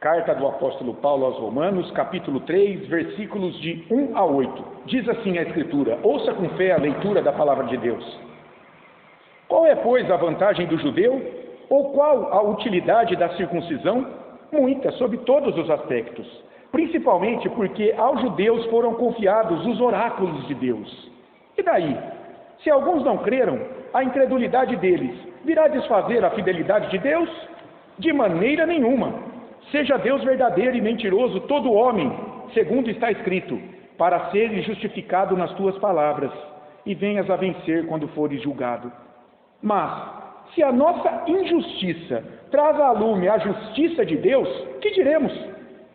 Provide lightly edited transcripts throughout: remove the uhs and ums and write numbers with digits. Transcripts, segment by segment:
Carta do apóstolo Paulo aos Romanos, capítulo 3, versículos de 1 a 8. Diz assim a Escritura: ouça com fé a leitura da palavra de Deus. Qual é, pois, a vantagem do judeu? Ou qual a utilidade da circuncisão? Muita, sob todos os aspectos. Principalmente porque aos judeus foram confiados os oráculos de Deus. E daí? Se alguns não creram, a incredulidade deles virá desfazer a fidelidade de Deus? De maneira nenhuma. Seja Deus verdadeiro e mentiroso todo homem, segundo está escrito, para seres justificado nas tuas palavras, e venhas a vencer quando fores julgado. Mas, se a nossa injustiça traz à lume a justiça de Deus, que diremos?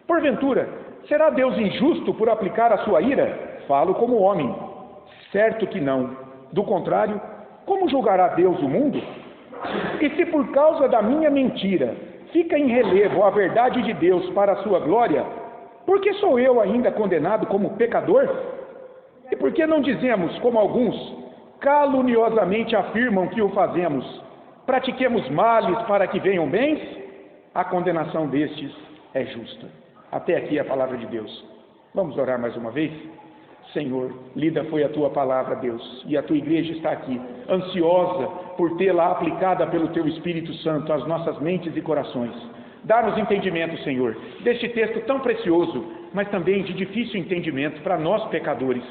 Porventura, será Deus injusto por aplicar a sua ira? Falo como homem. Certo que não. Do contrário, como julgará Deus o mundo? E se por causa da minha mentira fica em relevo a verdade de Deus para a sua glória, por que sou eu ainda condenado como pecador? E por que não dizemos, como alguns caluniosamente afirmam que o fazemos, pratiquemos males para que venham bens? A condenação destes é justa. Até aqui a palavra de Deus. Vamos orar mais uma vez? Senhor, lida foi a tua palavra, Deus, e a tua igreja está aqui, ansiosa por tê-la aplicada pelo teu Espírito Santo às nossas mentes e corações. Dá-nos entendimento, Senhor, deste texto tão precioso, mas também de difícil entendimento para nós pecadores.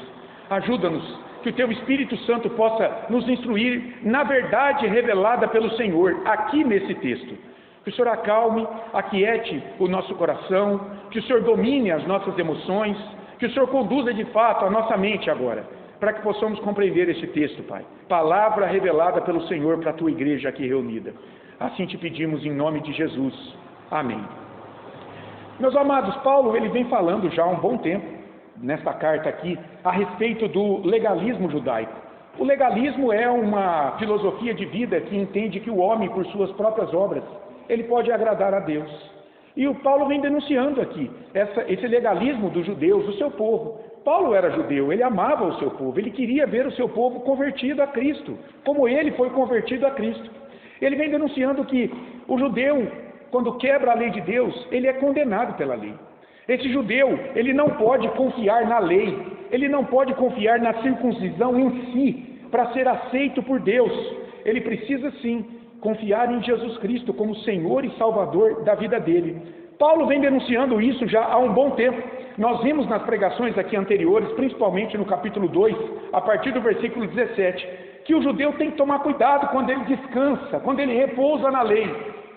Ajuda-nos, que o teu Espírito Santo possa nos instruir na verdade revelada pelo Senhor, aqui nesse texto. Que o Senhor acalme, aquiete o nosso coração, que o Senhor domine as nossas emoções, que o Senhor conduza de fato a nossa mente agora, para que possamos compreender este texto, Pai. Palavra revelada pelo Senhor para a tua igreja aqui reunida. Assim te pedimos em nome de Jesus. Amém. Meus amados, Paulo ele vem falando já há um bom tempo, nesta carta aqui, a respeito do legalismo judaico. O legalismo é uma filosofia de vida que entende que o homem, por suas próprias obras, ele pode agradar a Deus. E o Paulo vem denunciando aqui esse legalismo dos judeus, do seu povo. Paulo era judeu, ele amava o seu povo, ele queria ver o seu povo convertido a Cristo, como ele foi convertido a Cristo. Ele vem denunciando que o judeu, quando quebra a lei de Deus, ele é condenado pela lei. Esse judeu, ele não pode confiar na lei, ele não pode confiar na circuncisão em si, para ser aceito por Deus. Ele precisa sim confiar em Jesus Cristo como Senhor e Salvador da vida dele. Paulo vem denunciando isso já há um bom tempo. Nós vimos nas pregações aqui anteriores, principalmente no capítulo 2, a partir do versículo 17, que o judeu tem que tomar cuidado quando ele descansa, quando ele repousa na lei.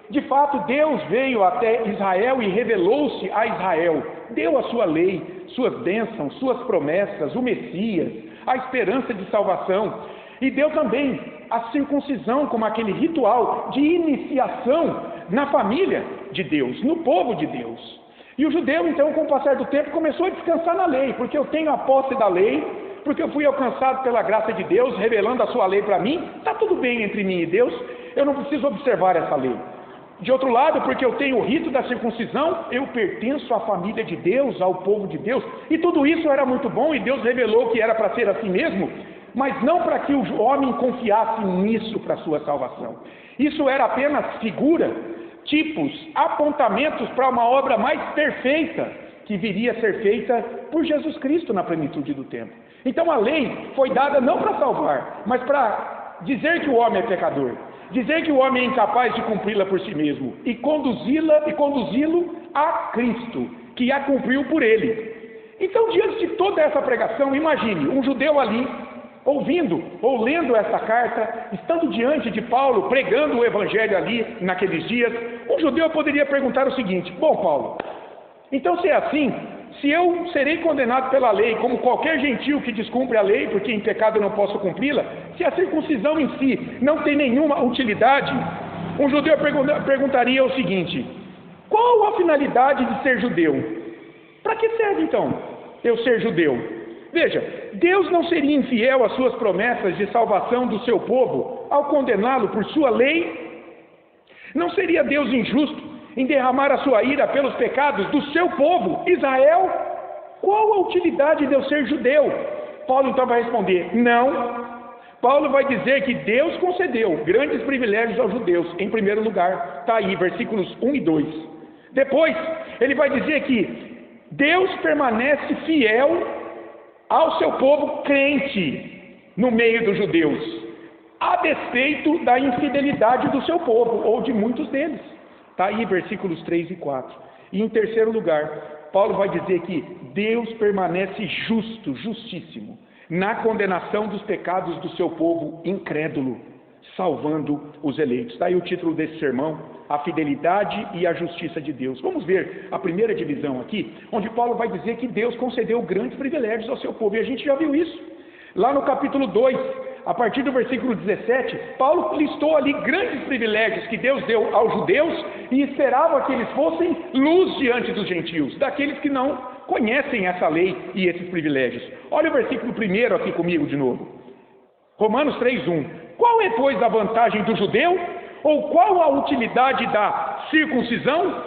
De fato, Deus veio até Israel e revelou-se a Israel, deu a sua lei, suas bênçãos, suas promessas, o Messias, a esperança de salvação, e deu também a circuncisão como aquele ritual de iniciação na família de Deus, no povo de Deus. E o judeu, então, com o passar do tempo, começou a descansar na lei, porque eu tenho a posse da lei, porque eu fui alcançado pela graça de Deus, revelando a sua lei para mim, está tudo bem entre mim e Deus, eu não preciso observar essa lei. De outro lado, porque eu tenho o rito da circuncisão, eu pertenço à família de Deus, ao povo de Deus, e tudo isso era muito bom, e Deus revelou que era para ser assim mesmo, mas não para que o homem confiasse nisso para a sua salvação. Isso era apenas figura, tipos, apontamentos para uma obra mais perfeita, que viria a ser feita por Jesus Cristo na plenitude do tempo. Então a lei foi dada não para salvar, mas para dizer que o homem é pecador, dizer que o homem é incapaz de cumpri-la por si mesmo, e conduzi-lo a Cristo, que a cumpriu por ele. Então, diante de toda essa pregação, imagine um judeu ali, ouvindo ou lendo essa carta, estando diante de Paulo, pregando o evangelho ali naqueles dias, um judeu poderia perguntar o seguinte: bom, Paulo, então se é assim, se eu serei condenado pela lei, como qualquer gentil que descumpre a lei, porque em pecado eu não posso cumpri-la, se a circuncisão em si não tem nenhuma utilidade, um judeu perguntaria o seguinte: qual a finalidade de ser judeu? Para que serve então eu ser judeu? Veja, Deus não seria infiel às suas promessas de salvação do seu povo ao condená-lo por sua lei? Não seria Deus injusto em derramar a sua ira pelos pecados do seu povo, Israel? Qual a utilidade de eu ser judeu? Paulo então vai responder: não. Paulo vai dizer que Deus concedeu grandes privilégios aos judeus, em primeiro lugar. Está aí, versículos 1 e 2. Depois, ele vai dizer que Deus permanece fiel ao seu povo crente no meio dos judeus, a despeito da infidelidade do seu povo, ou de muitos deles. Está aí versículos 3 e 4. E em terceiro lugar, Paulo vai dizer que Deus permanece justo, justíssimo, na condenação dos pecados do seu povo incrédulo, salvando os eleitos. Está aí o título desse sermão, a fidelidade e a justiça de Deus. Vamos ver a primeira divisão aqui, onde Paulo vai dizer que Deus concedeu grandes privilégios ao seu povo, e a gente já viu isso. Lá no capítulo 2, a partir do versículo 17, Paulo listou ali grandes privilégios que Deus deu aos judeus e esperava que eles fossem luz diante dos gentios, daqueles que não conhecem essa lei e esses privilégios. Olha o versículo 1 aqui comigo de novo. Romanos 3:1. Qual é, pois, a vantagem do judeu? Ou qual a utilidade da circuncisão?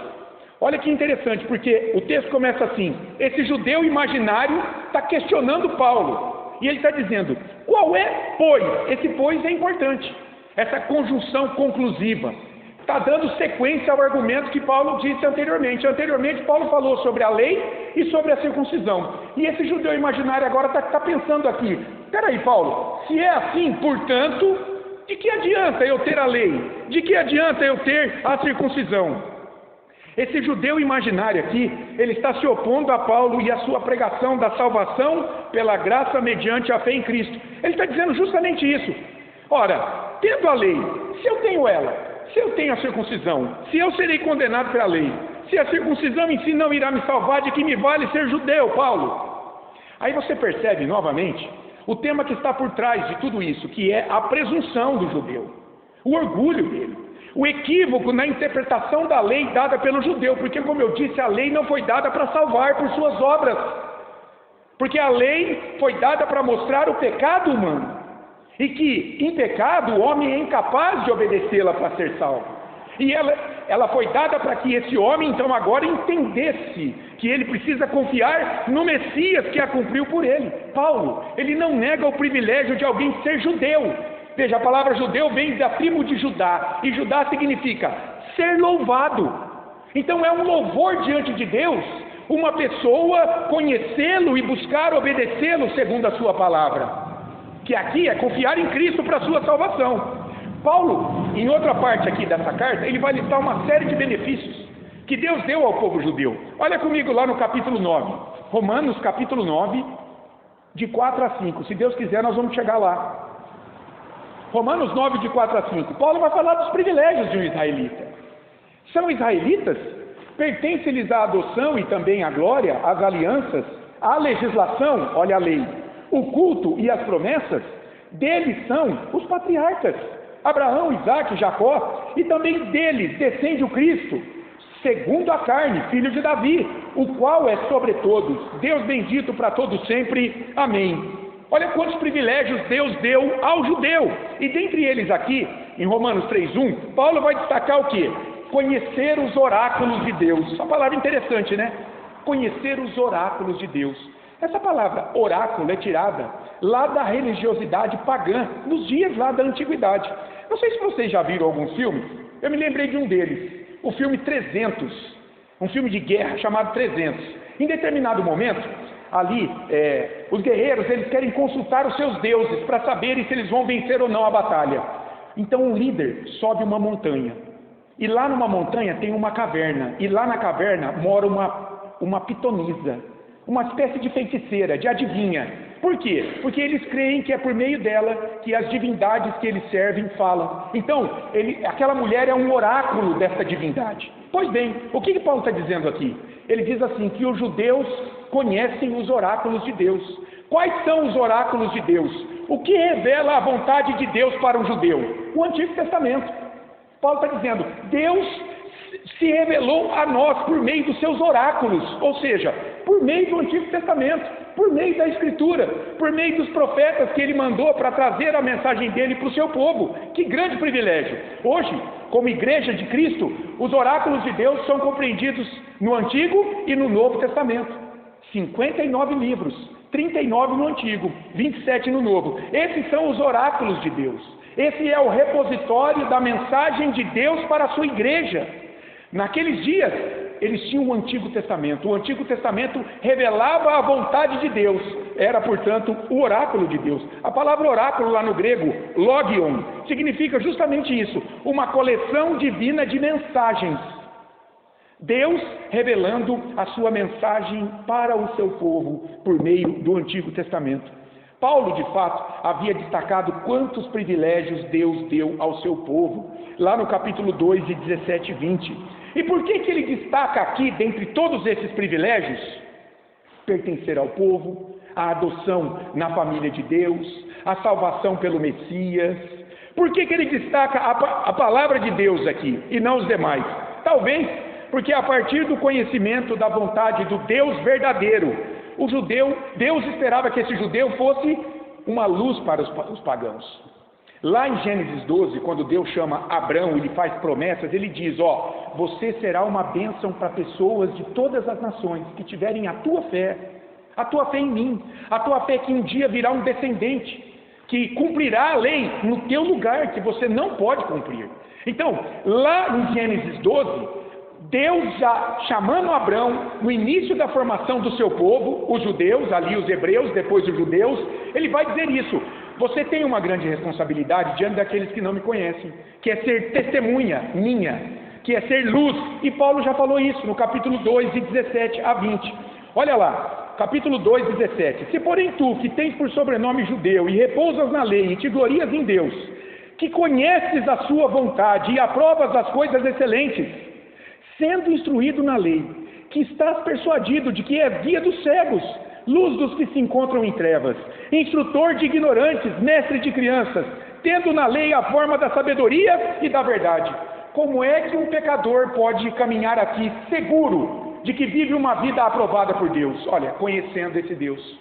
Olha que interessante, porque o texto começa assim: esse judeu imaginário está questionando Paulo. E ele está dizendo, qual é, pois? Esse pois é importante. Essa conjunção conclusiva está dando sequência ao argumento que Paulo disse anteriormente. Anteriormente, Paulo falou sobre a lei e sobre a circuncisão. E esse judeu imaginário agora está pensando aqui, peraí, Paulo, se é assim, portanto, de que adianta eu ter a lei? De que adianta eu ter a circuncisão? Esse judeu imaginário aqui, ele está se opondo a Paulo e a sua pregação da salvação pela graça mediante a fé em Cristo. Ele está dizendo justamente isso. Ora, tendo a lei, se eu tenho ela, se eu tenho a circuncisão, se eu serei condenado pela lei, se a circuncisão em si não irá me salvar, de que me vale ser judeu, Paulo? Aí você percebe novamente o tema que está por trás de tudo isso, que é a presunção do judeu, o orgulho dele. O equívoco na interpretação da lei dada pelo judeu, porque, como eu disse, a lei não foi dada para salvar por suas obras, porque a lei foi dada para mostrar o pecado humano, e que, em pecado, o homem é incapaz de obedecê-la para ser salvo. E ela foi dada para que esse homem, então, agora entendesse que ele precisa confiar no Messias que a cumpriu por ele. Paulo, ele não nega o privilégio de alguém ser judeu. Veja, a palavra judeu vem da tribo de Judá, e Judá significa ser louvado. Então é um louvor diante de Deus, uma pessoa conhecê-lo e buscar obedecê-lo segundo a sua palavra, que aqui é confiar em Cristo para a sua salvação. Paulo, em outra parte aqui dessa carta, ele vai listar uma série de benefícios que Deus deu ao povo judeu. Olha comigo lá no capítulo 9, Romanos capítulo 9, de 4 a 5, se Deus quiser nós vamos chegar lá. Romanos 9, de 4 a 5, Paulo vai falar dos privilégios de um israelita. São israelitas? Pertence-lhes a adoção e também a glória, as alianças, a legislação, olha a lei, o culto e as promessas? Deles são os patriarcas, Abraão, Isaque, Jacó, e também deles descende o Cristo, segundo a carne, filho de Davi, o qual é sobre todos, Deus bendito para todos sempre. Amém. Olha quantos privilégios Deus deu ao judeu. E dentre eles aqui, em Romanos 3:1, Paulo vai destacar o quê? Conhecer os oráculos de Deus. Essa palavra interessante, né? Conhecer os oráculos de Deus. Essa palavra oráculo é tirada lá da religiosidade pagã, nos dias lá da antiguidade. Não sei se vocês já viram alguns filmes, eu me lembrei de um deles, o filme 300, um filme de guerra chamado 300. Em determinado momento, ali, os guerreiros, eles querem consultar os seus deuses para saberem se eles vão vencer ou não a batalha. Então um líder sobe uma montanha, e lá numa montanha tem uma caverna, e lá na caverna mora uma pitonisa, uma espécie de feiticeira, de adivinha. Por quê? Porque eles creem que é por meio dela que as divindades que eles servem falam. Então, aquela mulher é um oráculo dessa divindade. Pois bem, o que Paulo está dizendo aqui? Ele diz assim, que os judeus conhecem os oráculos de Deus. Quais são os oráculos de Deus? O que revela a vontade de Deus para um judeu? O Antigo Testamento. Paulo está dizendo, Deus se revelou a nós por meio dos seus oráculos, ou seja, por meio do Antigo Testamento, por meio da Escritura, por meio dos profetas que ele mandou para trazer a mensagem dele para o seu povo. Que grande privilégio! Hoje, como igreja de Cristo, os oráculos de Deus são compreendidos no Antigo e no Novo Testamento. 59 livros, 39 no Antigo, 27 no Novo. Esses são os oráculos de Deus. Esse é o repositório da mensagem de Deus para a sua igreja. Naqueles dias, eles tinham o Antigo Testamento. O Antigo Testamento revelava a vontade de Deus. Era, portanto, o oráculo de Deus. A palavra oráculo lá no grego, logion, significa justamente isso, uma coleção divina de mensagens. Deus revelando a sua mensagem para o seu povo por meio do Antigo Testamento. Paulo, de fato, havia destacado quantos privilégios Deus deu ao seu povo, lá no capítulo 2, de 17 e 20. E por que ele destaca aqui, dentre todos esses privilégios? Pertencer ao povo, a adoção na família de Deus, a salvação pelo Messias. Por que ele destaca a palavra de Deus aqui e não os demais? Talvez porque a partir do conhecimento da vontade do Deus verdadeiro, Deus esperava que esse judeu fosse uma luz para os pagãos. Lá em Gênesis 12, quando Deus chama Abrão e lhe faz promessas, ele diz, você será uma bênção para pessoas de todas as nações que tiverem a tua fé em mim, a tua fé que um dia virá um descendente, que cumprirá a lei no teu lugar, que você não pode cumprir. Então, lá em Gênesis 12, Deus já chamando Abrão, no início da formação do seu povo, os judeus, ali os hebreus, depois os judeus, ele vai dizer isso, você tem uma grande responsabilidade diante daqueles que não me conhecem, que é ser testemunha minha, que é ser luz, e Paulo já falou isso no capítulo 2, de 17 a 20, olha lá, capítulo 2, 17, se porém tu, que tens por sobrenome judeu, e repousas na lei, e te glorias em Deus, que conheces a sua vontade, e aprovas as coisas excelentes, sendo instruído na lei, que estás persuadido de que é guia dos cegos, luz dos que se encontram em trevas, instrutor de ignorantes, mestre de crianças, tendo na lei a forma da sabedoria e da verdade. Como é que um pecador pode caminhar aqui seguro de que vive uma vida aprovada por Deus? Olha, conhecendo esse Deus.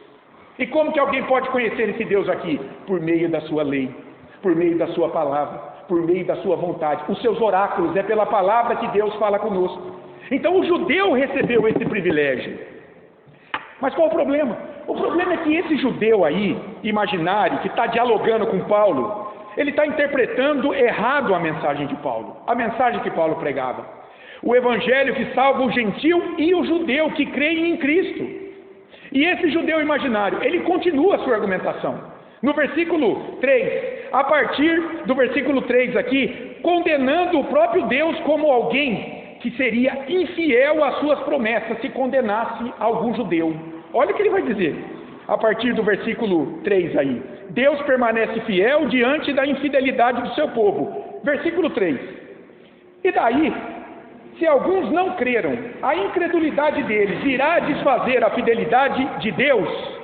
E como que alguém pode conhecer esse Deus aqui? Por meio da sua lei, por meio da sua palavra, por meio da sua vontade, os seus oráculos, é pela palavra que Deus fala conosco. Então o judeu recebeu esse privilégio. Mas qual o problema? O problema é que esse judeu aí, imaginário, que está dialogando com Paulo, ele está interpretando errado a mensagem de Paulo, a mensagem que Paulo pregava. O evangelho que salva o gentil e o judeu que creem em Cristo. E esse judeu imaginário, ele continua a sua argumentação. No versículo 3, a partir do versículo 3 aqui, condenando o próprio Deus como alguém que seria infiel às suas promessas se condenasse algum judeu. Olha o que ele vai dizer, a partir do versículo 3 aí. Deus permanece fiel diante da infidelidade do seu povo. Versículo 3. E daí, se alguns não creram, a incredulidade deles irá desfazer a fidelidade de Deus.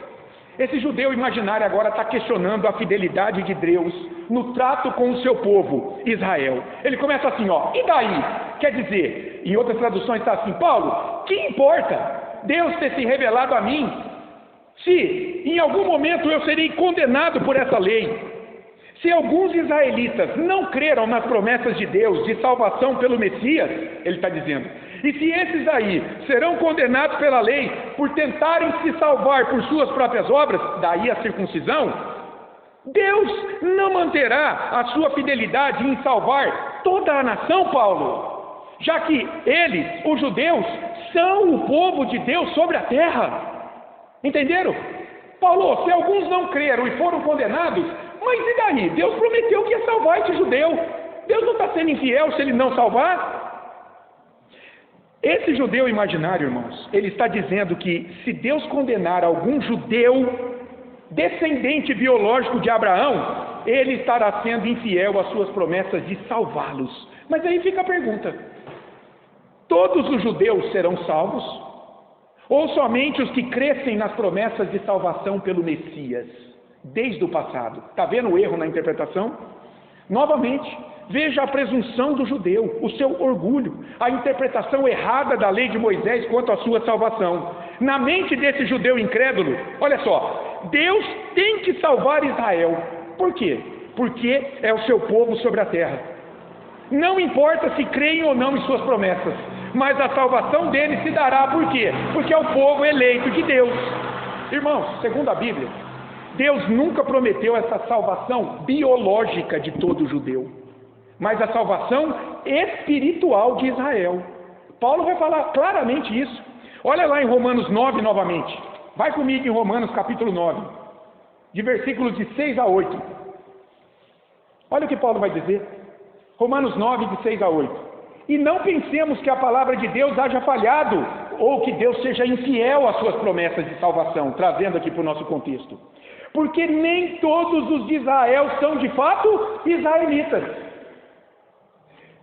Esse judeu imaginário agora está questionando a fidelidade de Deus no trato com o seu povo, Israel. Ele começa assim, e daí? Quer dizer, em outras traduções está assim, Paulo, que importa Deus ter se revelado a mim, se em algum momento eu serei condenado por essa lei? Se alguns israelitas não creram nas promessas de Deus de salvação pelo Messias, ele está dizendo, e se esses aí serão condenados pela lei por tentarem se salvar por suas próprias obras, daí a circuncisão, Deus não manterá a sua fidelidade em salvar toda a nação, Paulo, já que eles, os judeus, são o povo de Deus sobre a terra. Entenderam? Paulo, se alguns não creram e foram condenados, mas e daí? Deus prometeu que ia salvar esse judeu. Deus não está sendo infiel se ele não salvar? Esse judeu imaginário, irmãos, ele está dizendo que se Deus condenar algum judeu, descendente biológico de Abraão, ele estará sendo infiel às suas promessas de salvá-los. Mas aí fica a pergunta, todos os judeus serão salvos? Ou somente os que crescem nas promessas de salvação pelo Messias, desde o passado? Está vendo o erro na interpretação? Novamente, veja a presunção do judeu, o seu orgulho, a interpretação errada da lei de Moisés quanto à sua salvação. Na mente desse judeu incrédulo, olha só, Deus tem que salvar Israel. Por quê? Porque é o seu povo sobre a terra. Não importa se creem ou não em suas promessas, mas a salvação deles se dará por quê? Porque é o povo eleito de Deus. Irmãos, segundo a Bíblia, Deus nunca prometeu essa salvação biológica de todo judeu, mas a salvação espiritual de Israel. Paulo vai falar claramente isso. Olha lá em Romanos 9 novamente. Vai comigo em Romanos capítulo 9, de versículos de 6 a 8. Olha o que Paulo vai dizer. Romanos 9, de 6 a 8. E não pensemos que a palavra de Deus haja falhado, ou que Deus seja infiel às suas promessas de salvação, trazendo aqui para o nosso contexto. Porque nem todos os de Israel são de fato israelitas.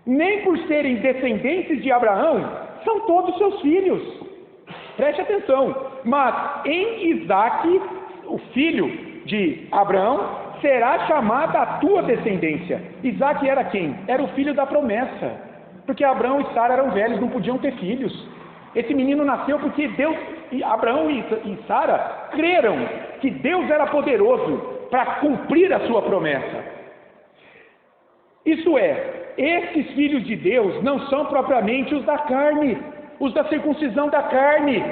Nem por serem descendentes de Abraão, são todos seus filhos. Preste atenção. Mas em Isaque, o filho de Abraão, será chamada a tua descendência. Isaque era quem? Era o filho da promessa. Porque Abraão e Sara eram velhos, não podiam ter filhos. Esse menino nasceu porque Deus, Abraão e Sara creram que Deus era poderoso para cumprir a sua promessa. Isso é, esses filhos de Deus não são propriamente os da carne, os da circuncisão da carne,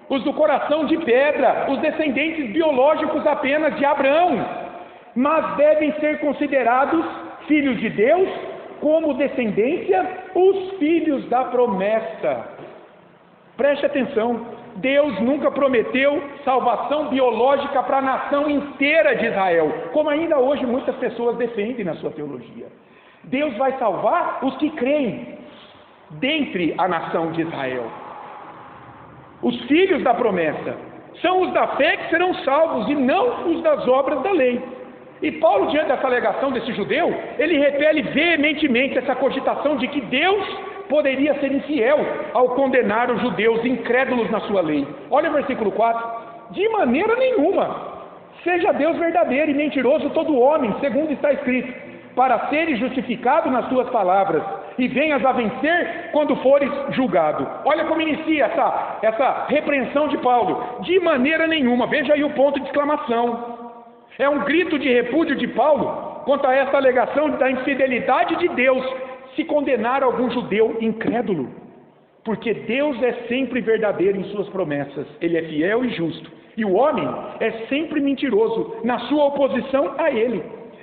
os do coração de pedra, os descendentes biológicos apenas de Abraão, mas devem ser considerados filhos de Deus, como descendência, os filhos da promessa. Preste atenção, Deus nunca prometeu salvação biológica para a nação inteira de Israel, como ainda hoje muitas pessoas defendem na sua teologia. Deus vai salvar os que creem dentre a nação de Israel. Os filhos da promessa são os da fé que serão salvos e não os das obras da lei. E Paulo, diante dessa alegação desse judeu, ele repele veementemente essa cogitação de que Deus poderia ser infiel ao condenar os judeus incrédulos na sua lei. Olha o versículo 4. De maneira nenhuma, seja Deus verdadeiro e mentiroso todo homem, segundo está escrito, para seres justificado nas tuas palavras e venhas a vencer quando fores julgado. Olha como inicia essa repreensão de Paulo. De maneira nenhuma, veja aí o ponto de exclamação. É um grito de repúdio de Paulo quanto a essa alegação da infidelidade de Deus se condenar algum judeu incrédulo. Porque Deus é sempre verdadeiro em suas promessas, Ele é fiel e justo. E o homem é sempre mentiroso na sua oposição a Ele.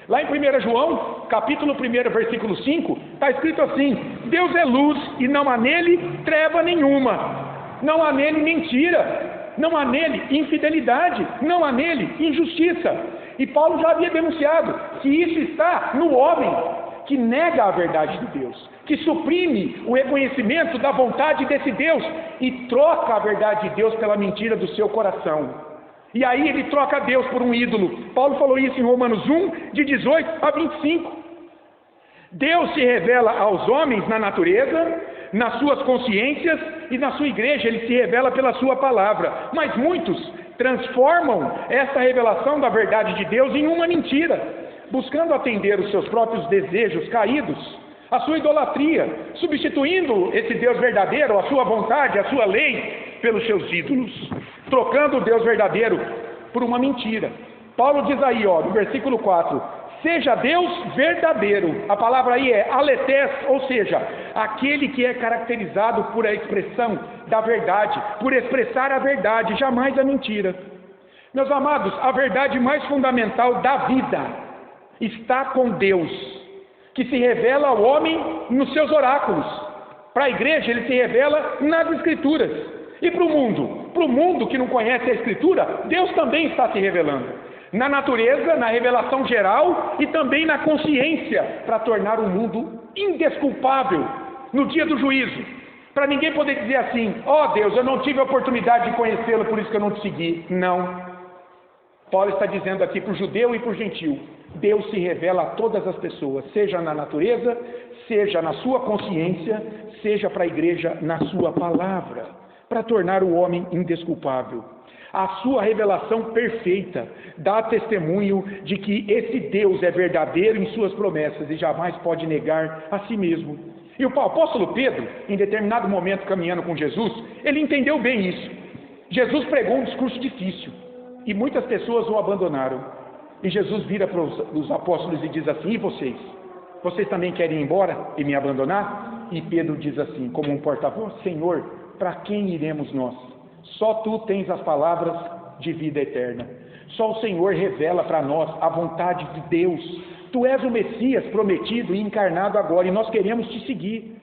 Lá em 1 João, capítulo 1, versículo 5, está escrito assim: Deus é luz e não há nele treva nenhuma, não há nele mentira, não há nele infidelidade, não há nele injustiça. E Paulo já havia denunciado que isso está no homem que nega a verdade de Deus, que suprime o reconhecimento da vontade desse Deus e troca a verdade de Deus pela mentira do seu coração. E aí ele troca Deus por um ídolo. Paulo falou isso em Romanos 1, de 18 a 25. Deus se revela aos homens na natureza, nas suas consciências e na sua igreja. Ele se revela pela sua palavra. Mas muitos transformam essa revelação da verdade de Deus em uma mentira, buscando atender os seus próprios desejos caídos, a sua idolatria, substituindo esse Deus verdadeiro, a sua vontade, a sua lei, pelos seus ídolos, trocando o Deus verdadeiro por uma mentira. Paulo diz aí, no versículo 4, seja Deus verdadeiro. A palavra aí é aletés, ou seja, aquele que é caracterizado por a expressão da verdade, por expressar a verdade, jamais a mentira. Meus amados, a verdade mais fundamental da vida está com Deus, que se revela ao homem nos seus oráculos. Para a igreja, ele se revela nas Escrituras. E para o mundo que não conhece a Escritura, Deus também está se revelando. Na natureza, na revelação geral e também na consciência, para tornar o mundo indesculpável no dia do juízo. Para ninguém poder dizer assim: Deus, eu não tive a oportunidade de conhecê-lo, por isso que eu não te segui. Não. Paulo está dizendo aqui para o judeu e para o gentil: Deus se revela a todas as pessoas, seja na natureza, seja na sua consciência, seja para a igreja na sua palavra, para tornar o homem indesculpável. A sua revelação perfeita dá testemunho de que esse Deus é verdadeiro em suas promessas e jamais pode negar a si mesmo. E o apóstolo Pedro, em determinado momento caminhando com Jesus, ele entendeu bem isso. Jesus pregou um discurso difícil e muitas pessoas o abandonaram. E Jesus vira para os apóstolos e diz assim: e vocês? Vocês também querem ir embora e me abandonar? E Pedro diz assim, como um porta-voz: Senhor, para quem iremos nós? Só Tu tens as palavras de vida eterna. Só o Senhor revela para nós a vontade de Deus. Tu és o Messias prometido e encarnado agora, e nós queremos Te seguir.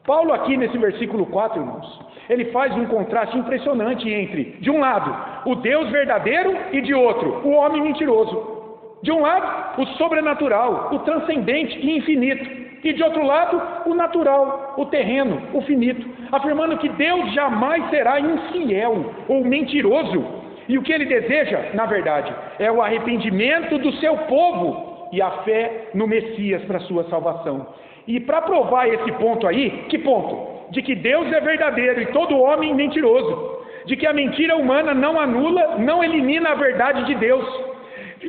Paulo aqui nesse versículo 4, irmãos, ele faz um contraste impressionante entre, de um lado, o Deus verdadeiro e de outro, o homem mentiroso. De um lado, o sobrenatural, o transcendente e infinito. E de outro lado, o natural, o terreno, o finito. Afirmando que Deus jamais será infiel ou mentiroso. E o que ele deseja, na verdade, é o arrependimento do seu povo e a fé no Messias para a sua salvação. E para provar esse ponto aí, que ponto? De que Deus é verdadeiro e todo homem mentiroso. De que a mentira humana não anula, não elimina a verdade de Deus.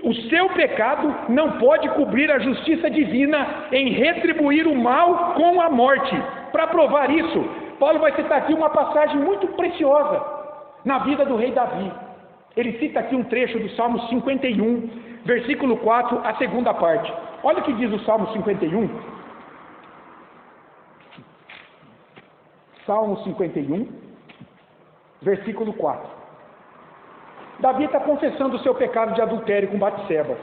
O seu pecado não pode cobrir a justiça divina em retribuir o mal com a morte. Para provar isso, Paulo vai citar aqui uma passagem muito preciosa na vida do rei Davi. Ele cita aqui um trecho do Salmo 51, versículo 4, a segunda parte. Olha o que diz o Salmo 51. Salmo 51, versículo 4. Davi está confessando o seu pecado de adultério com Batseba.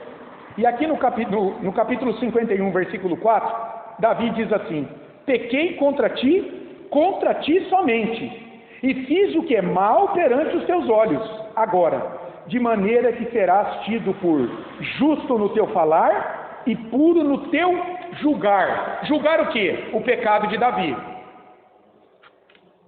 E aqui no capítulo 51, versículo 4, Davi diz assim: pequei contra ti somente, e fiz o que é mal perante os teus olhos. Agora, de maneira que serás tido por justo no teu falar e puro no teu julgar. Julgar o quê? O pecado de Davi.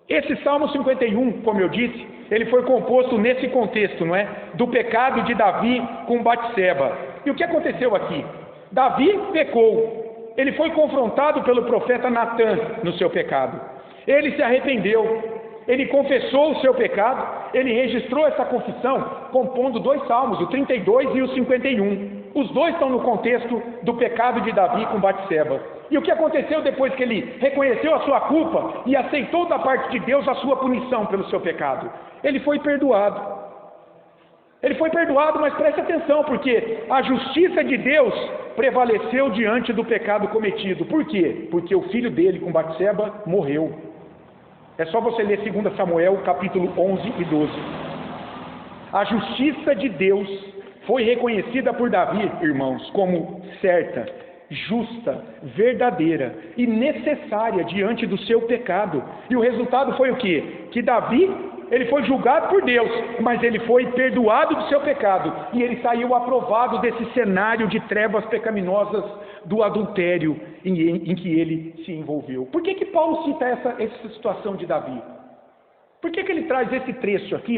Esse Salmo 51, como eu disse, ele foi composto nesse contexto, não é? Do pecado de Davi com Batseba. E o que aconteceu aqui? Davi pecou. Ele foi confrontado pelo profeta Natã no seu pecado. Ele se arrependeu. Ele confessou o seu pecado. Ele registrou essa confissão compondo dois salmos, o 32 e o 51. Os dois estão no contexto do pecado de Davi com Batseba. E o que aconteceu depois que ele reconheceu a sua culpa e aceitou da parte de Deus a sua punição pelo seu pecado? Ele foi perdoado. Ele foi perdoado, mas preste atenção, porque a justiça de Deus prevaleceu diante do pecado cometido. Por quê? Porque o filho dele com Batseba morreu. É só você ler 2 Samuel, capítulo 11 e 12. A justiça de Deus foi reconhecida por Davi, irmãos, como certa, justa, verdadeira e necessária diante do seu pecado. E o resultado foi o quê? Que Davi, ele foi julgado por Deus, mas ele foi perdoado do seu pecado. E ele saiu aprovado desse cenário de trevas pecaminosas do adultério em que ele se envolveu. Por que Paulo cita essa situação de Davi? Por que ele traz esse trecho aqui,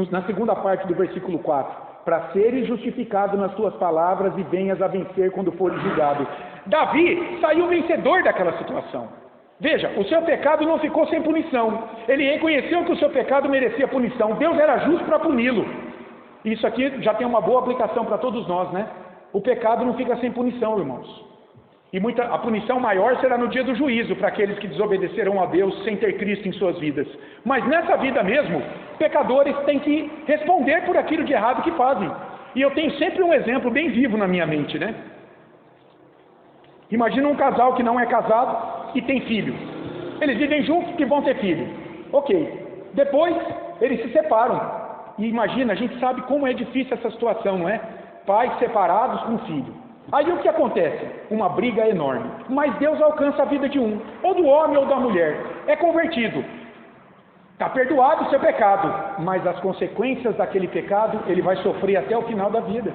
na segunda parte do versículo 4? Para seres justificado nas tuas palavras e venhas a vencer quando fores julgado. Davi saiu vencedor daquela situação. Veja, o seu pecado não ficou sem punição. Ele reconheceu que o seu pecado merecia punição. Deus era justo para puni-lo. Isso aqui já tem uma boa aplicação para todos nós, né? O pecado não fica sem punição, irmãos. E a punição maior será no dia do juízo para aqueles que desobedecerão a Deus sem ter Cristo em suas vidas. Mas nessa vida mesmo, pecadores têm que responder por aquilo de errado que fazem. E eu tenho sempre um exemplo bem vivo na minha mente, né? Imagina um casal que não é casado e tem filho. Eles vivem juntos que vão ter filho. Ok. Depois, eles se separam. E imagina, a gente sabe como é difícil essa situação, não é? Pais separados com filho. Aí o que acontece? Uma briga enorme. Mas Deus alcança a vida de um, ou do homem ou da mulher. É convertido. Está perdoado o seu pecado, mas as consequências daquele pecado ele vai sofrer até o final da vida.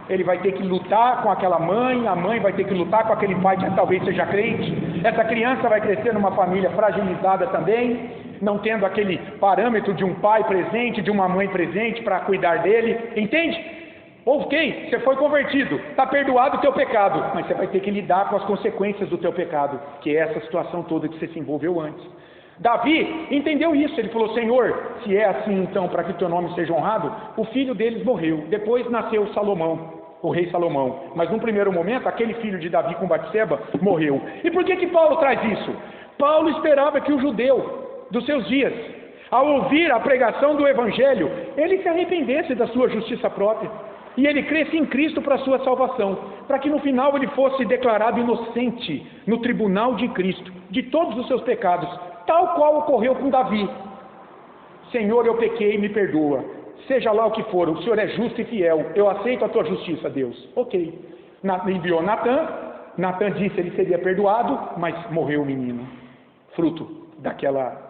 Ele vai ter que lutar com aquela mãe, a mãe vai ter que lutar com aquele pai que talvez seja crente. Essa criança vai crescer numa família fragilizada também, não tendo aquele parâmetro de um pai presente, de uma mãe presente para cuidar dele. Entende? Ok, você foi convertido, está perdoado o teu pecado, mas você vai ter que lidar com as consequências do teu pecado, que é essa situação toda que você se envolveu antes. Davi entendeu isso, ele falou: Senhor, se é assim então para que o teu nome seja honrado, o filho deles morreu, depois nasceu Salomão, o rei Salomão, mas num primeiro momento aquele filho de Davi com Batseba morreu. E por que Paulo traz isso? Paulo esperava que o judeu dos seus dias, ao ouvir a pregação do evangelho, ele se arrependesse da sua justiça própria. E ele cresce em Cristo para a sua salvação, para que no final ele fosse declarado inocente no tribunal de Cristo, de todos os seus pecados, tal qual ocorreu com Davi. Senhor, eu pequei, me perdoa. Seja lá o que for, o Senhor é justo e fiel, eu aceito a tua justiça, Deus. Ok. Enviou Natã disse que ele seria perdoado, mas morreu o menino. fruto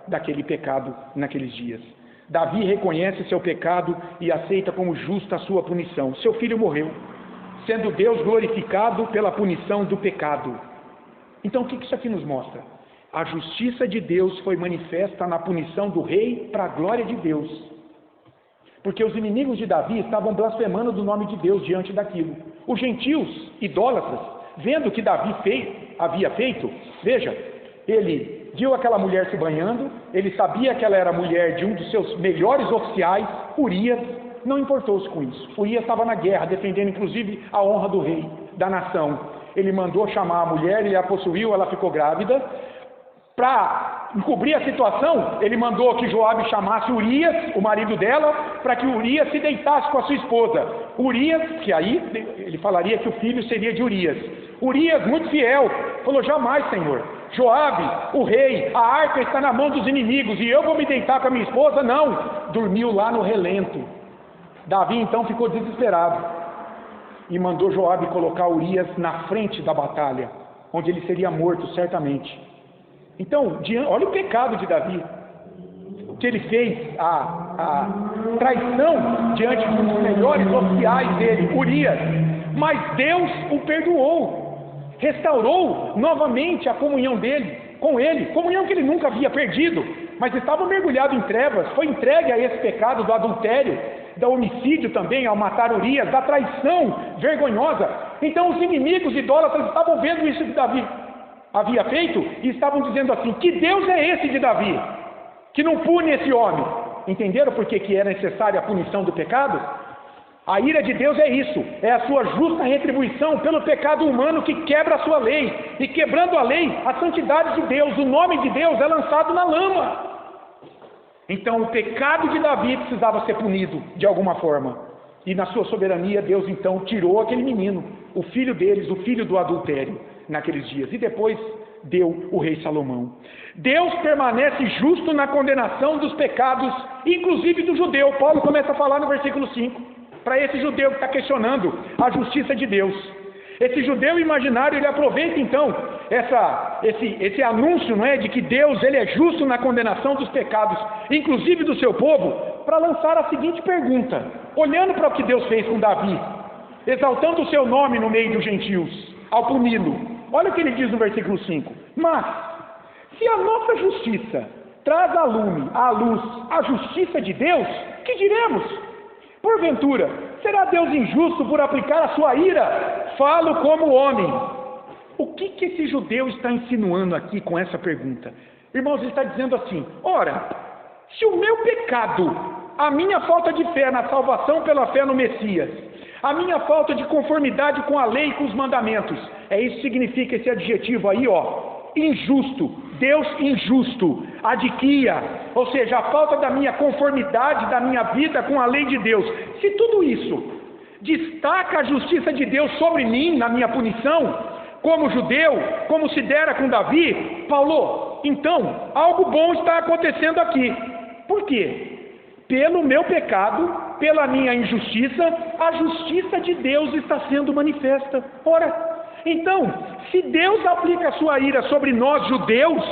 daquele pecado naqueles dias. Davi reconhece seu pecado e aceita como justa a sua punição. Seu filho morreu, sendo Deus glorificado pela punição do pecado. Então o que isso aqui nos mostra? A justiça de Deus foi manifesta na punição do rei para a glória de Deus. Porque os inimigos de Davi estavam blasfemando do nome de Deus diante daquilo. Os gentios, idólatras, vendo o que Davi havia feito, veja, ele viu aquela mulher se banhando, ele sabia que ela era mulher de um dos seus melhores oficiais, Urias, não importou-se com isso. Urias estava na guerra, defendendo inclusive a honra do rei, da nação. Ele mandou chamar a mulher, ele a possuiu, ela ficou grávida. Para encobrir a situação, ele mandou que Joabe chamasse Urias, o marido dela, para que Urias se deitasse com a sua esposa. Urias, que aí ele falaria que o filho seria de Urias. Urias, muito fiel, falou: jamais, Senhor. Joabe, o rei, a arca está na mão dos inimigos e eu vou me deitar com a minha esposa? Não. Dormiu lá no relento. Davi então ficou desesperado e mandou Joabe colocar Urias na frente da batalha, onde ele seria morto certamente. Então, olha o pecado de Davi, o que ele fez, a traição diante dos melhores oficiais dele, Urias, mas Deus o perdoou, restaurou novamente a comunhão dele, com ele, comunhão que ele nunca havia perdido, mas estava mergulhado em trevas, foi entregue a esse pecado do adultério, do homicídio também, ao matar Urias, da traição vergonhosa. Então os inimigos idólatras estavam vendo isso que Davi havia feito e estavam dizendo assim: que Deus é esse de Davi, que não pune esse homem? Entenderam por que era necessária a punição do pecado? A ira de Deus é isso, é a sua justa retribuição pelo pecado humano que quebra a sua lei, e quebrando a lei, a santidade de Deus, o nome de Deus é lançado na lama. Então o pecado de Davi precisava ser punido de alguma forma, e na sua soberania Deus então tirou aquele menino, o filho deles, o filho do adultério, naqueles dias, e depois deu o rei Salomão. Deus permanece justo na condenação dos pecados, inclusive do judeu. Paulo começa a falar no versículo 5, para esse judeu que está questionando a justiça de Deus. Esse judeu imaginário, ele aproveita então esse anúncio, não é, de que Deus ele é justo na condenação dos pecados, inclusive do seu povo, para lançar a seguinte pergunta, olhando para o que Deus fez com Davi, exaltando o seu nome no meio dos gentios, ao puni-lo. Olha o que ele diz no versículo 5. Mas, se a nossa justiça traz à luz a justiça de Deus, que diremos? Porventura, será Deus injusto por aplicar a sua ira? Falo como homem. O que esse judeu está insinuando aqui com essa pergunta? Irmãos, ele está dizendo assim: ora, se o meu pecado, a minha falta de fé na salvação pela fé no Messias, a minha falta de conformidade com a lei e com os mandamentos, isso significa esse adjetivo aí, injusto, Deus injusto, adquia, ou seja, a falta da minha conformidade, da minha vida com a lei de Deus. Se tudo isso destaca a justiça de Deus sobre mim, na minha punição, como judeu, como se dera com Davi, Paulo, então, algo bom está acontecendo aqui. Por quê? Pelo meu pecado, pela minha injustiça, a justiça de Deus está sendo manifesta. Ora, então, se Deus aplica a sua ira sobre nós judeus,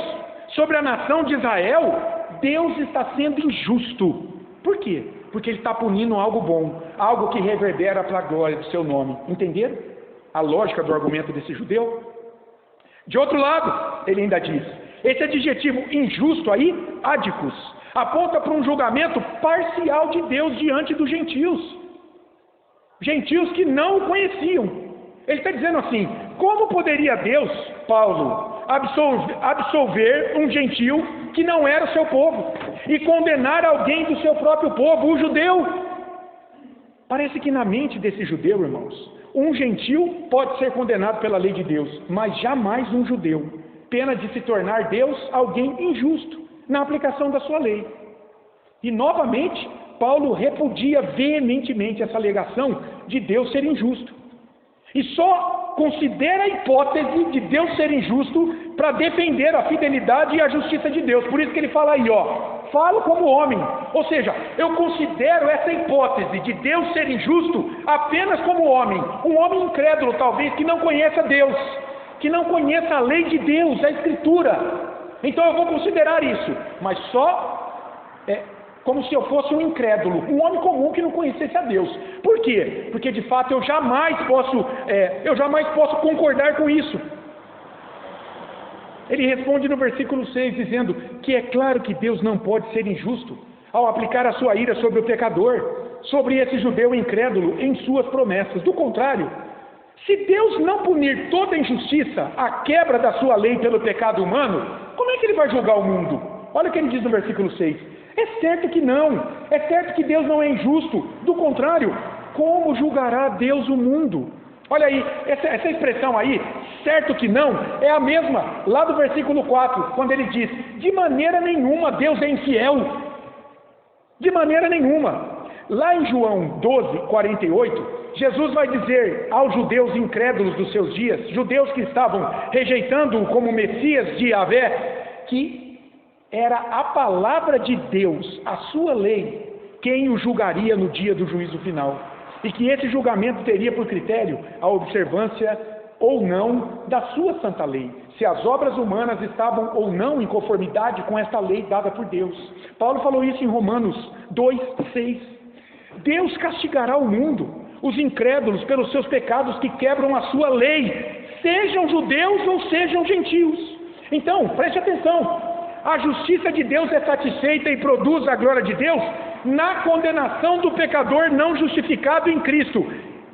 sobre a nação de Israel, Deus está sendo injusto. Por quê? Porque Ele está punindo algo bom, algo que reverbera para a glória do seu nome. Entenderam a lógica do argumento desse judeu? De outro lado, ele ainda diz, esse adjetivo injusto aí, ádicos, aponta para um julgamento parcial de Deus diante dos gentios. Gentios que não o conheciam. Ele está dizendo assim, como poderia Deus, Paulo, absolver um gentio que não era o seu povo e condenar alguém do seu próprio povo, o judeu? Parece que na mente desse judeu, irmãos, um gentio pode ser condenado pela lei de Deus, mas jamais um judeu, pena de se tornar Deus alguém injusto na aplicação da sua lei. E novamente, Paulo repudia veementemente essa alegação de Deus ser injusto. E só considera a hipótese de Deus ser injusto para defender a fidelidade e a justiça de Deus. Por isso que ele fala aí, falo como homem. Ou seja, eu considero essa hipótese de Deus ser injusto apenas como homem. Um homem incrédulo, talvez, que não conheça Deus, que não conheça a lei de Deus, a Escritura. então eu vou considerar isso, mas só como se eu fosse um incrédulo, um homem comum que não conhecesse a Deus. Por quê? Porque de fato eu jamais posso concordar com isso. Ele responde no versículo 6, dizendo que é claro que Deus não pode ser injusto ao aplicar a sua ira sobre o pecador, sobre esse judeu incrédulo em suas promessas. Do contrário, se Deus não punir toda injustiça, a quebra da sua lei pelo pecado humano, como é que ele vai julgar o mundo? Olha o que ele diz no versículo 6. É certo que não, é certo que Deus não é injusto. Do contrário, como julgará Deus o mundo? Olha aí, essa expressão aí, certo que não, é a mesma lá do versículo 4, quando ele diz, de maneira nenhuma Deus é infiel. De maneira nenhuma. Lá em João 12, 48, Jesus vai dizer aos judeus incrédulos dos seus dias, judeus que estavam rejeitando-o como Messias de Yahvé, que era a palavra de Deus, a sua lei, quem o julgaria no dia do juízo final. E que esse julgamento teria por critério a observância ou não da sua santa lei, se as obras humanas estavam ou não em conformidade com esta lei dada por Deus. Paulo falou isso em Romanos 2, 6. Deus castigará o mundo, os incrédulos, pelos seus pecados que quebram a sua lei, sejam judeus ou sejam gentios. Então, preste atenção, a justiça de Deus é satisfeita e produz a glória de Deus na condenação do pecador não justificado em Cristo,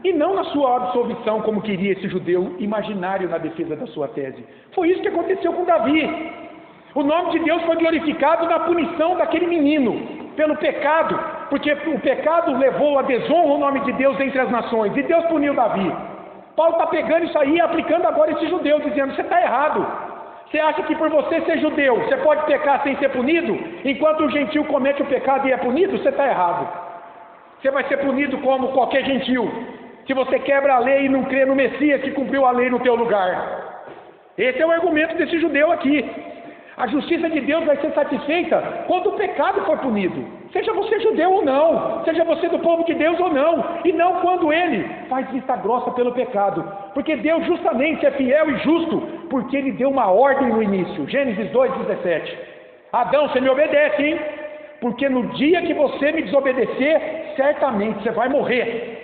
e não na sua absolvição, como queria esse judeu imaginário na defesa da sua tese. Foi isso que aconteceu com Davi. O nome de Deus foi glorificado na punição daquele menino, pelo pecado, porque o pecado levou a desonra ao nome de Deus entre as nações, e Deus puniu Davi. Paulo está pegando isso aí e aplicando agora esse judeu, dizendo, você está errado. Você acha que por você ser judeu, você pode pecar sem ser punido? Enquanto o gentil comete o pecado e é punido, você está errado. Você vai ser punido como qualquer gentil, se você quebra a lei e não crê no Messias que cumpriu a lei no teu lugar. Esse é o argumento desse judeu aqui. A justiça de Deus vai ser satisfeita quando o pecado for punido. Seja você judeu ou não, seja você do povo de Deus ou não, e não quando ele faz vista grossa pelo pecado. Porque Deus justamente é fiel e justo, porque ele deu uma ordem no início. Gênesis 2:17. Adão, você me obedece, hein? Porque no dia que você me desobedecer, certamente você vai morrer.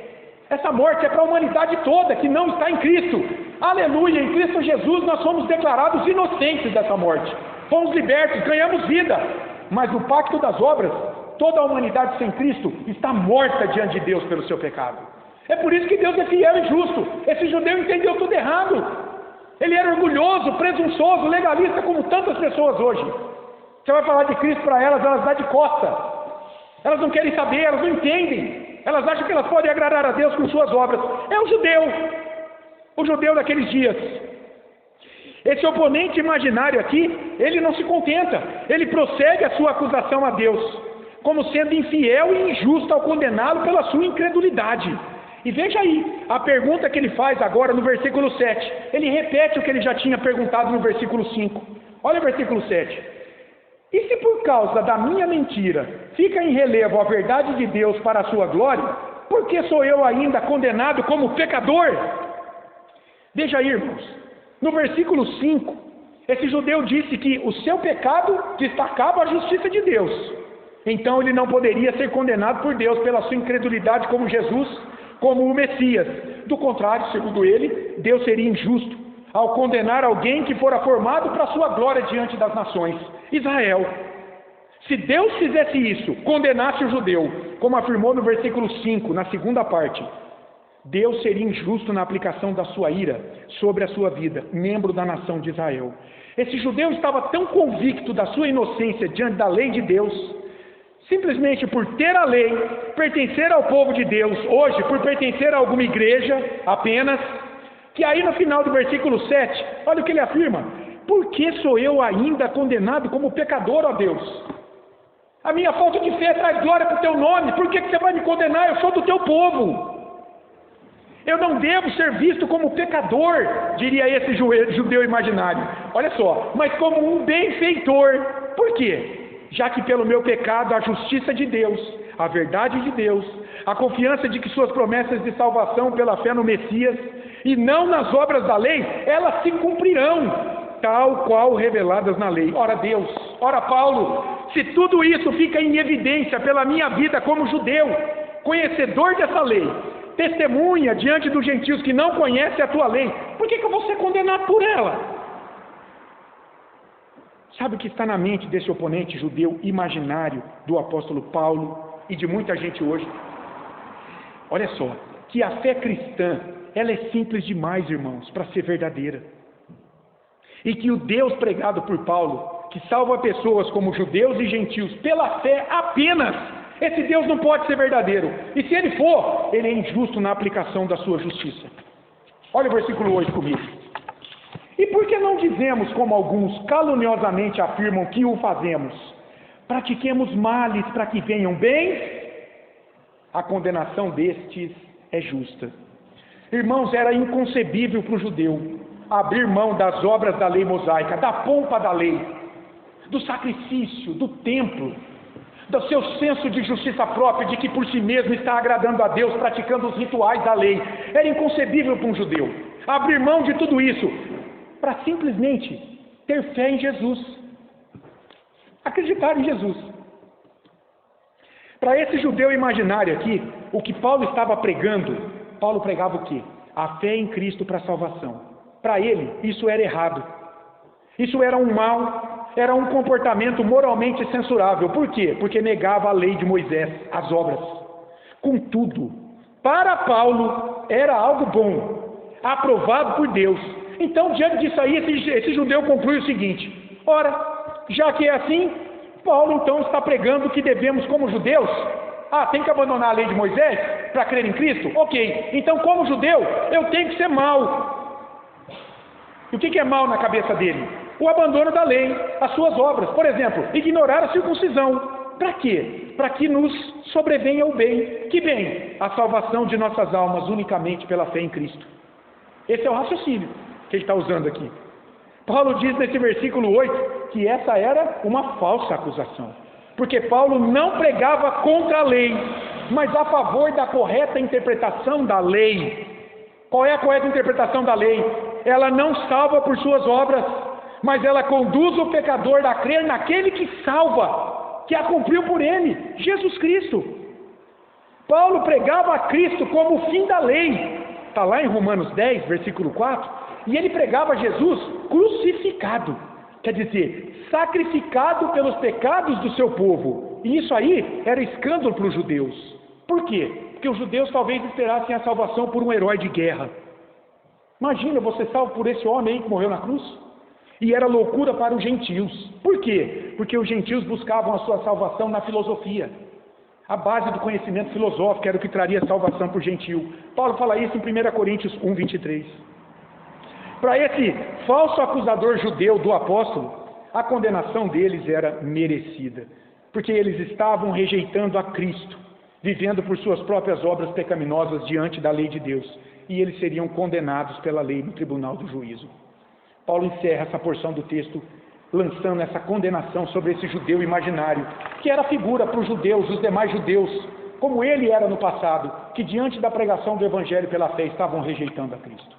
Essa morte é para a humanidade toda que não está em Cristo. Aleluia! Em Cristo Jesus nós somos declarados inocentes dessa morte. Fomos libertos, ganhamos vida. Mas no pacto das obras, toda a humanidade sem Cristo está morta diante de Deus pelo seu pecado. É por isso que Deus é fiel e justo. Esse judeu entendeu tudo errado. Ele era orgulhoso, presunçoso, legalista, como tantas pessoas hoje. Você vai falar de Cristo para elas, elas dão de costa. Elas não querem saber, elas não entendem. Elas acham que elas podem agradar a Deus com suas obras. É o judeu daqueles dias. Esse oponente imaginário aqui, ele não se contenta. Ele prossegue a sua acusação a Deus, como sendo infiel e injusto ao condená-lo pela sua incredulidade. E veja aí, a pergunta que ele faz agora no versículo 7. Ele repete o que ele já tinha perguntado no versículo 5. Olha o versículo 7. E se por causa da minha mentira fica em relevo a verdade de Deus para a sua glória, por que sou eu ainda condenado como pecador? Veja aí, irmãos, no versículo 5, esse judeu disse que o seu pecado destacava a justiça de Deus. Então ele não poderia ser condenado por Deus pela sua incredulidade como Jesus, como o Messias. Do contrário, segundo ele, Deus seria injusto ao condenar alguém que fora formado para a sua glória diante das nações. Israel. Se Deus fizesse isso, condenasse o judeu, como afirmou no versículo 5, na segunda parte, Deus seria injusto na aplicação da sua ira sobre a sua vida, membro da nação de Israel. Esse judeu estava tão convicto da sua inocência diante da lei de Deus, simplesmente por ter a lei, pertencer ao povo de Deus, hoje por pertencer a alguma igreja apenas, que aí no final do versículo 7, olha o que ele afirma: por que sou eu ainda condenado como pecador, ó Deus? A minha falta de fé traz glória para o teu nome, por que você vai me condenar? Eu sou do teu povo. Eu não devo ser visto como pecador, diria esse judeu imaginário. Olha só, mas como um benfeitor. Por quê? Já que pelo meu pecado a justiça de Deus, a verdade de Deus, a confiança de que suas promessas de salvação pela fé no Messias, e não nas obras da lei, elas se cumprirão. tal qual reveladas na lei. Ora Deus, ora Paulo, se tudo isso fica em evidência pela minha vida como judeu, conhecedor dessa lei, testemunha diante dos gentios que não conhecem a tua lei, por que eu vou ser condenado por ela? Sabe o que está na mente desse oponente judeu imaginário do apóstolo Paulo e de muita gente hoje? Olha só, que a fé cristã, ela é simples demais, irmãos, para ser verdadeira. E que o Deus pregado por Paulo, que salva pessoas como judeus e gentios pela fé apenas, esse Deus não pode ser verdadeiro. E se ele for, ele é injusto na aplicação da sua justiça. Olha o versículo 8 comigo. E por que não dizemos, como alguns caluniosamente afirmam que o fazemos? Pratiquemos males para que venham bens? A condenação destes é justa. Irmãos, era inconcebível para o judeu abrir mão das obras da lei mosaica, da pompa da lei, do sacrifício, do templo, do seu senso de justiça própria, de que por si mesmo está agradando a Deus, praticando os rituais da lei. Era inconcebível para um judeu abrir mão de tudo isso para simplesmente ter fé em Jesus, acreditar em Jesus. Para esse judeu imaginário aqui, o que Paulo estava pregando, Paulo pregava o quê? A fé em Cristo para a salvação. Para ele, isso era errado. Isso era um mal, era um comportamento moralmente censurável. Por quê? Porque negava a lei de Moisés, as obras. Contudo, para Paulo, era algo bom, aprovado por Deus. Então, diante disso aí, esse judeu conclui o seguinte: ora, já que é assim, Paulo então está pregando que devemos, como judeus, tem que abandonar a lei de Moisés para crer em Cristo? Ok, então como judeu, eu tenho que ser mau. E o que é mal na cabeça dele? O abandono da lei, as suas obras. Por exemplo, ignorar a circuncisão. Para quê? Para que nos sobrevenha o bem. Que bem? A salvação de nossas almas unicamente pela fé em Cristo. Esse é o raciocínio que ele está usando aqui. Paulo diz nesse versículo 8 que essa era uma falsa acusação, porque Paulo não pregava contra a lei, mas a favor da correta interpretação da lei. Qual é a correta interpretação da lei? Ela não salva por suas obras, mas ela conduz o pecador a crer naquele que salva, que a cumpriu por ele, Jesus Cristo. Paulo pregava a Cristo como o fim da lei. Está lá em Romanos 10, versículo 4. E ele pregava Jesus crucificado, quer dizer, sacrificado pelos pecados do seu povo. E isso aí era escândalo para os judeus. Por quê? Porque os judeus talvez esperassem a salvação por um herói de guerra. Imagina, você salvo por esse homem aí que morreu na cruz? E era loucura para os gentios. Por quê? Porque os gentios buscavam a sua salvação na filosofia. A base do conhecimento filosófico era o que traria salvação para o gentio. Paulo fala isso em 1 Coríntios 1, 23. Para esse falso acusador judeu do apóstolo, a condenação deles era merecida, porque eles estavam rejeitando a Cristo, vivendo por suas próprias obras pecaminosas diante da lei de Deus, e eles seriam condenados pela lei no tribunal do juízo. Paulo encerra essa porção do texto lançando essa condenação sobre esse judeu imaginário, que era figura para os judeus, os demais judeus, como ele era no passado, que diante da pregação do evangelho pela fé estavam rejeitando a Cristo.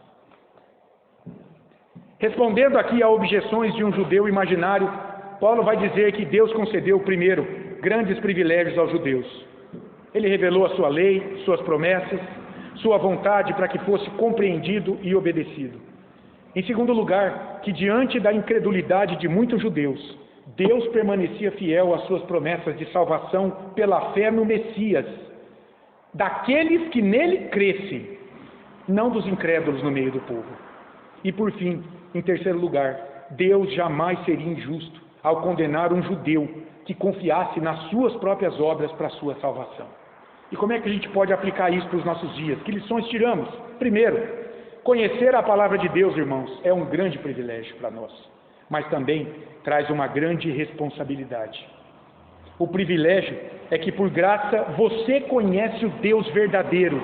Respondendo aqui a objeções de um judeu imaginário, Paulo vai dizer que Deus concedeu, primeiro, grandes privilégios aos judeus. Ele revelou a sua lei, suas promessas, sua vontade para que fosse compreendido e obedecido. Em segundo lugar, que diante da incredulidade de muitos judeus, Deus permanecia fiel às suas promessas de salvação pela fé no Messias, daqueles que nele crescem, não dos incrédulos no meio do povo. E por fim, em terceiro lugar, Deus jamais seria injusto ao condenar um judeu que confiasse nas suas próprias obras para a sua salvação. E como é que a gente pode aplicar isso para os nossos dias? Que lições tiramos? Primeiro, conhecer a palavra de Deus, irmãos, é um grande privilégio para nós, mas também traz uma grande responsabilidade. O privilégio é que, por graça, você conhece o Deus verdadeiro.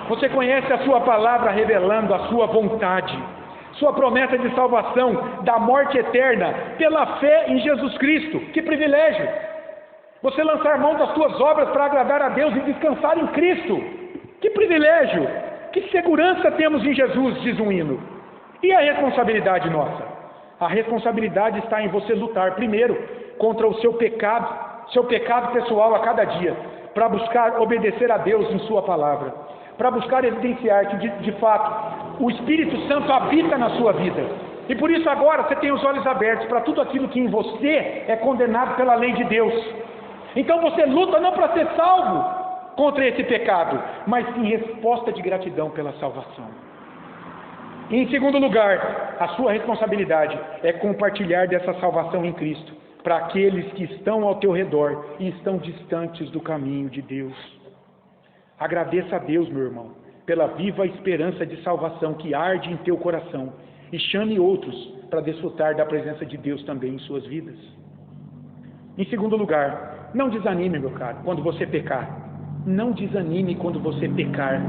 Você conhece a sua palavra revelando a sua vontade, sua promessa de salvação da morte eterna pela fé em Jesus Cristo. Que privilégio! Você lançar mão das suas obras para agradar a Deus e descansar em Cristo. Que privilégio! Que segurança temos em Jesus, diz um hino. E a responsabilidade nossa? A responsabilidade está em você lutar, primeiro, contra o seu pecado pessoal a cada dia, para buscar obedecer a Deus em sua palavra, para buscar evidenciar que, de fato, o Espírito Santo habita na sua vida. E por isso agora você tem os olhos abertos para tudo aquilo que em você é condenado pela lei de Deus. Então você luta não para ser salvo contra esse pecado, mas em resposta de gratidão pela salvação. E em segundo lugar, a sua responsabilidade é compartilhar dessa salvação em Cristo para aqueles que estão ao teu redor e estão distantes do caminho de Deus. Agradeça a Deus, meu irmão, pela viva esperança de salvação que arde em teu coração e chame outros para desfrutar da presença de Deus também em suas vidas. Em segundo lugar, não desanime, meu caro, quando você pecar. Não desanime quando você pecar.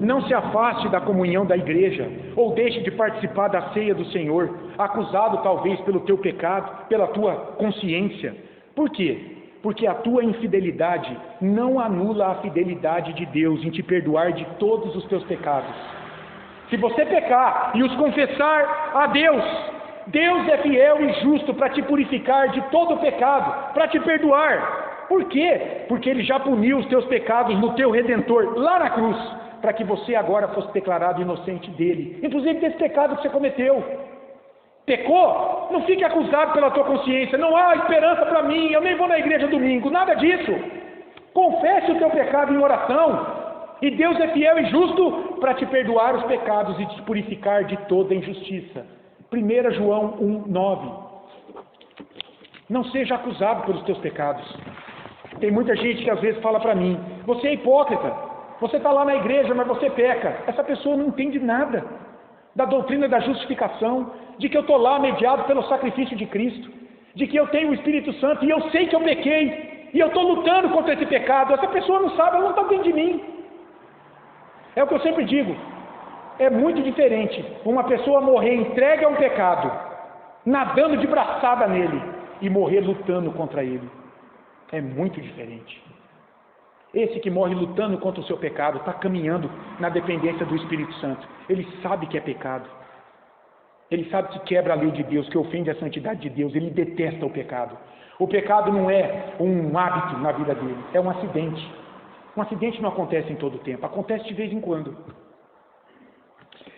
Não se afaste da comunhão da igreja, ou deixe de participar da ceia do Senhor, acusado talvez pelo teu pecado, pela tua consciência. Por quê? Porque a tua infidelidade não anula a fidelidade de Deus em te perdoar de todos os teus pecados. Se você pecar e os confessar a Deus, Deus é fiel e justo para te purificar de todo o pecado, para te perdoar. Por quê? Porque Ele já puniu os teus pecados no teu Redentor, lá na cruz, para que você agora fosse declarado inocente dele, inclusive desse pecado que você cometeu. Pecou? Não fique acusado pela tua consciência, não há esperança para mim, eu nem vou na igreja domingo, nada disso. Confesse o teu pecado em oração, e Deus é fiel e justo para te perdoar os pecados e te purificar de toda injustiça. 1 João 1:9. Não seja acusado pelos teus pecados. Tem muita gente que às vezes fala para mim, você é hipócrita, você está lá na igreja, mas você peca. Essa pessoa não entende nada da doutrina da justificação, de que eu estou lá mediado pelo sacrifício de Cristo, de que eu tenho o Espírito Santo e eu sei que eu pequei, e eu estou lutando contra esse pecado. Essa pessoa não sabe, ela não está dentro de mim. É o que eu sempre digo, é muito diferente uma pessoa morrer entregue a um pecado, nadando de braçada nele, e morrer lutando contra ele. É muito diferente. Esse que morre lutando contra o seu pecado está caminhando na dependência do Espírito Santo. Ele sabe que é pecado. Ele sabe que quebra a lei de Deus, que ofende a santidade de Deus. Ele detesta o pecado. O pecado não é um hábito na vida dele, é um acidente. Um acidente não acontece em todo o tempo, acontece de vez em quando.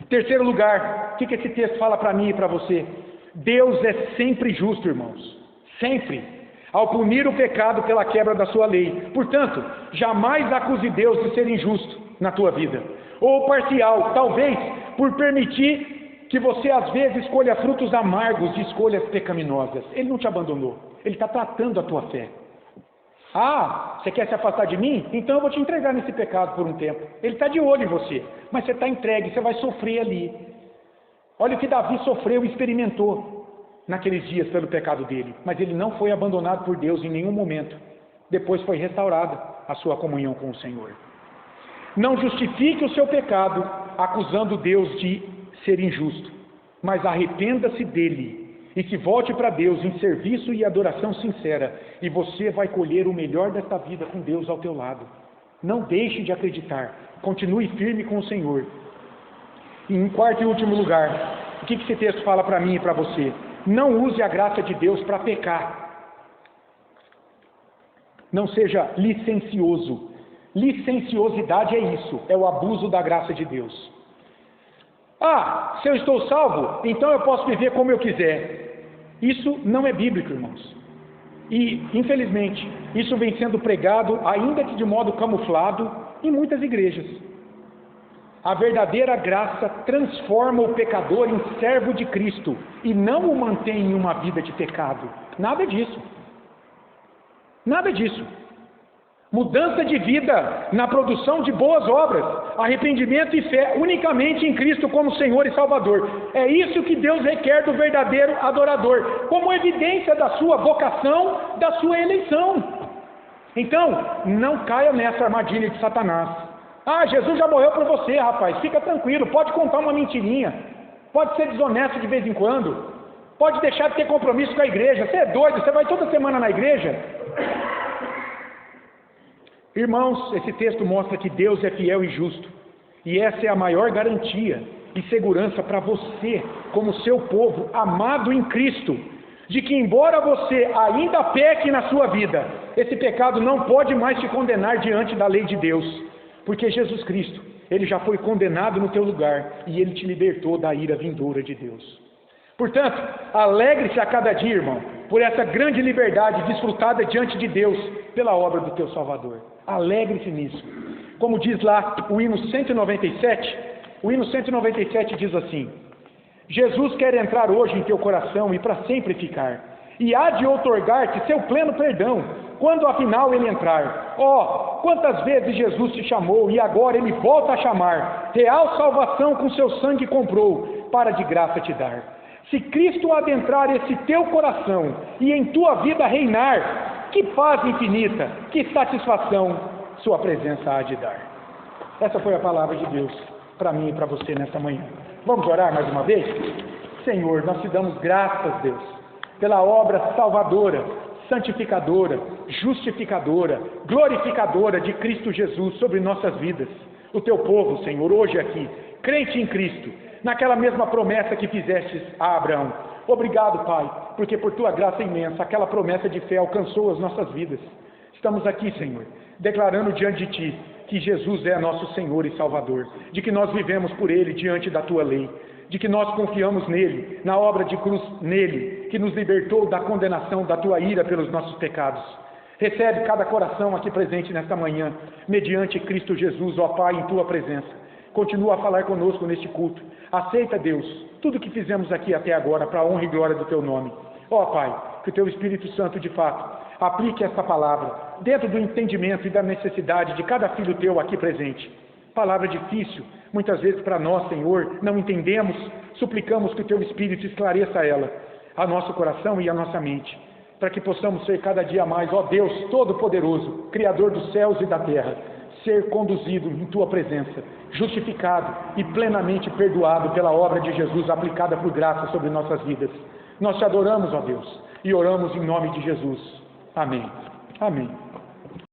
Terceiro lugar, o que esse texto fala para mim e para você? Deus é sempre justo, irmãos. Sempre. Ao punir o pecado pela quebra da sua lei. Portanto, jamais acuse Deus de ser injusto na tua vida. Ou parcial, talvez por permitir que você às vezes escolha frutos amargos de escolhas pecaminosas. Ele não te abandonou. Ele está tratando a tua fé. Ah, você quer se afastar de mim? Então eu vou te entregar nesse pecado por um tempo. Ele está de olho em você, mas você está entregue, você vai sofrer ali. Olha o que Davi sofreu e experimentou naqueles dias pelo pecado dele, mas ele não foi abandonado por Deus em nenhum momento. Depois foi restaurada a sua comunhão com o Senhor. Não justifique o seu pecado acusando Deus de ser injusto, mas arrependa-se dele e se volte para Deus em serviço e adoração sincera, e você vai colher o melhor desta vida com Deus ao teu lado. Não deixe de acreditar, continue firme com o Senhor. E em quarto e último lugar, o que esse texto fala para mim e para você? Não use a graça de Deus para pecar. Não seja licencioso. Licenciosidade é isso, é o abuso da graça de Deus. Ah, se eu estou salvo, então eu posso viver como eu quiser. Isso não é bíblico, irmãos. E, infelizmente, isso vem sendo pregado, ainda que de modo camuflado, em muitas igrejas. A verdadeira graça transforma o pecador em servo de Cristo e não o mantém em uma vida de pecado. Nada disso. Nada disso. Mudança de vida na produção de boas obras, arrependimento e fé unicamente em Cristo como Senhor e Salvador. É isso que Deus requer do verdadeiro adorador, como evidência da sua vocação, da sua eleição. Então, não caia nessa armadilha de Satanás. Ah, Jesus já morreu por você, rapaz, fica tranquilo, pode contar uma mentirinha, pode ser desonesto de vez em quando, pode deixar de ter compromisso com a igreja, você é doido, você vai toda semana na igreja? Irmãos, esse texto mostra que Deus é fiel e justo, e essa é a maior garantia e segurança para você, como seu povo, amado em Cristo, de que embora você ainda peque na sua vida, esse pecado não pode mais te condenar diante da lei de Deus, porque Jesus Cristo, Ele já foi condenado no teu lugar, e Ele te libertou da ira vindoura de Deus. Portanto, alegre-se a cada dia, irmão, por essa grande liberdade desfrutada diante de Deus, pela obra do teu Salvador. Alegre-se nisso. Como diz lá o hino 197, o hino 197 diz assim: Jesus quer entrar hoje em teu coração e para sempre ficar, e há de outorgar-te seu pleno perdão, quando afinal Ele entrar. Oh, quantas vezes Jesus te chamou, e agora Ele volta a chamar, real salvação com seu sangue comprou, para de graça te dar. Se Cristo adentrar esse teu coração, e em tua vida reinar, que paz infinita, que satisfação sua presença há de dar. Essa foi a palavra de Deus para mim e para você nesta manhã. Vamos orar mais uma vez? Senhor, nós te damos graças, Deus, pela obra salvadora, santificadora, justificadora, glorificadora de Cristo Jesus sobre nossas vidas. O teu povo, Senhor, hoje aqui, crente em Cristo, naquela mesma promessa que fizestes a Abraão. Obrigado, Pai, porque por tua graça imensa, aquela promessa de fé alcançou as nossas vidas. Estamos aqui, Senhor, declarando diante de Ti que Jesus é nosso Senhor e Salvador, de que nós vivemos por Ele diante da Tua lei, de que nós confiamos nele, na obra de cruz nele, que nos libertou da condenação da Tua ira pelos nossos pecados. Recebe cada coração aqui presente nesta manhã, mediante Cristo Jesus, ó Pai, em Tua presença. Continua a falar conosco neste culto. Aceita, Deus, tudo que fizemos aqui até agora para a honra e glória do Teu nome. Ó Pai, que o Teu Espírito Santo, de fato, aplique esta palavra dentro do entendimento e da necessidade de cada filho Teu aqui presente. Palavra difícil, muitas vezes para nós, Senhor, não entendemos, suplicamos que o Teu Espírito esclareça ela, a nosso coração e a nossa mente, para que possamos ser cada dia mais, ó Deus Todo-Poderoso, Criador dos céus e da terra, ser conduzido em Tua presença, justificado e plenamente perdoado pela obra de Jesus aplicada por graça sobre nossas vidas. Nós Te adoramos, ó Deus, e oramos em nome de Jesus. Amém. Amém.